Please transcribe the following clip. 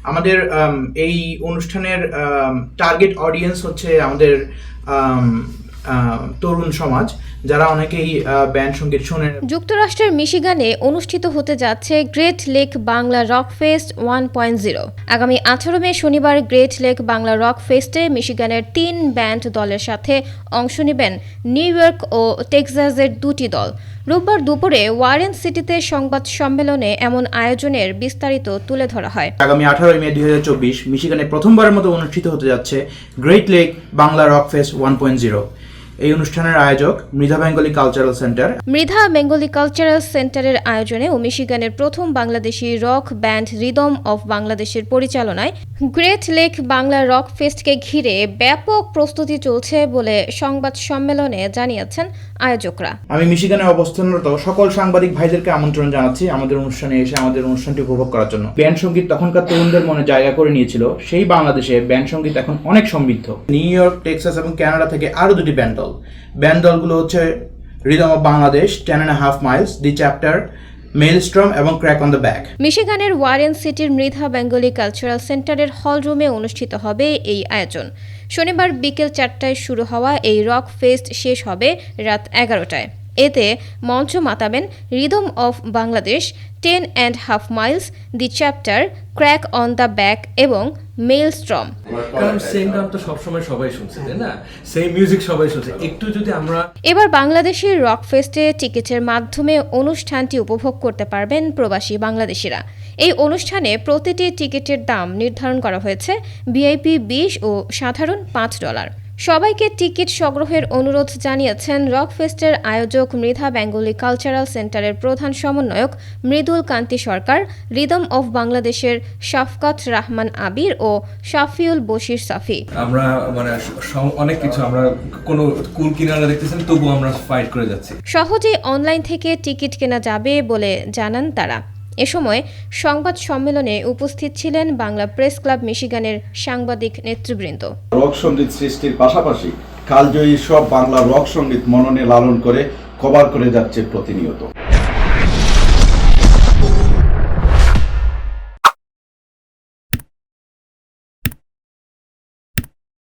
আমাদের এই অনুষ্ঠানের টার্গেট অডিয়েন্স হচ্ছে আমাদের তরুণ সমাজ, যারা অনেকেই ব্যান্ড সঙ্গীত শোনেন। যুক্তরাষ্ট্রের মিশিগানে অনুষ্ঠিত হতে যাচ্ছে great lake Bangla rock fest 1.0। আগামী 18 মে শনিবার গ্রেট লেক বাংলা রক ফেস্টে মিশিগানের 3 ব্যান্ড দলের সাথে অংশ নেবেন নিউ ইয়র্ক ও টেক্সাসের 2টি দল। রোববার দুপুরে ওয়ারেন সিটিতে সংবাদ সম্মেলনে এমন আয়োজনের বিস্তারিত তুলে ধরা হয়। আগামী 18 মে 2024 মিশিগানে প্রথমবারের মতো অনুষ্ঠিত হতে যাচ্ছে great lake Bangla rock fest 1.0। এই অনুষ্ঠানের আয়োজক Mridha Bengali cultural centre. Mridha Bengali cultural সেন্টারের আয়োজনে ও মিশিগানের প্রথম Bangladeshi rock band rhythm of বাংলাদেশের পরিচালনায় গ্রেট লেক বাংলা রক ফেস্টকে ঘিরে ব্যাপক প্রস্তুতি চলছে বলে সংবাদ সম্মেলনে জানিয়েছেন আয়োজকরা। আমি মিশিগানে অবস্থানরত সকল সাংবাদিক ভাইদেরকে আমন্ত্রণ জানাচ্ছি আমাদের অনুষ্ঠানে এসে আমাদের অনুষ্ঠানটি উপভোগ করার জন্য। ব্যান্ড সঙ্গীত তখনকার তরুণদের মনে জায়গা করে নিয়েছিল, সেই বাংলাদেশে ব্যান্ড সঙ্গীত এখন অনেক সমৃদ্ধ। নিউ ইয়র্ক, টেক্সাস এবং কানাডা থেকে আরও 2টি ব্যান্ড দলগুলো হচ্ছে rhythm of Bangladesh, 10.5 miles, the chapter, maelstrom এবং ক্র্যাক অন দ্য ব্যাক। মিশিগানের ওয়ারেন সিটির মৃধা বেঙ্গলি কালচারাল সেন্টারের হলরুমে অনুষ্ঠিত হবে এই আয়োজন। শনিবার বিকেল 4টায় শুরু হওয়া এই রক ফেস্ট শেষ হবে রাত 11টায়। এতে মঞ্চ মাতাবেন rhythm of Bangladesh, 10.5 miles, the chapter, crack on the back এবং মেইলস্ট্রম। কারণ সেম গান তো সবসময় সবাই শুনছে, তাই না? সেম মিউজিক সবাই শুনছে। একটু যদি আমরা এবার বাংলাদেশের রক ফেস্টে টিকিটের মাধ্যমে অনুষ্ঠানটি উপভোগ করতে পারবেন প্রবাসী বাংলাদেশিরা। এই অনুষ্ঠানে প্রতিটি টিকিটের দাম নির্ধারণ করা হয়েছে ভিআইপি 20 ও সাধারণ $5। সবাইকে টিকিট সংগ্রহের অনুরোধ জানিয়েছেন রক ফেস্টের আয়োজক মৃধা বেঙ্গলি কালচারাল সেন্টারের প্রধান সমন্বয়ক মৃদুল কান্তি সরকার, রিদম অফ বাংলাদেশের শাফকাত রহমান আবির ও শাফিউল বশির সাফি। আমরা অনেক কিছু আমরা কোনো কুল কিনারা দেখতেছেন, তবু আমরা ফাইট করে যাচ্ছি। সহজেই অনলাইন থেকে টিকিট কেনা যাবে বলে জানান তারা। এ সময় সংবাদ সম্মেলনে উপস্থিত ছিলেন বাংলা প্রেস ক্লাব মিশিগানের সাংবাদিক নেতৃবৃন্দ। রক সঙ্গীত সৃষ্টির পাশাপাশি কালজয়ী সব বাংলা রক সঙ্গীত মননে লালন করে কভার করে যাচ্ছে প্রতিনিয়ত।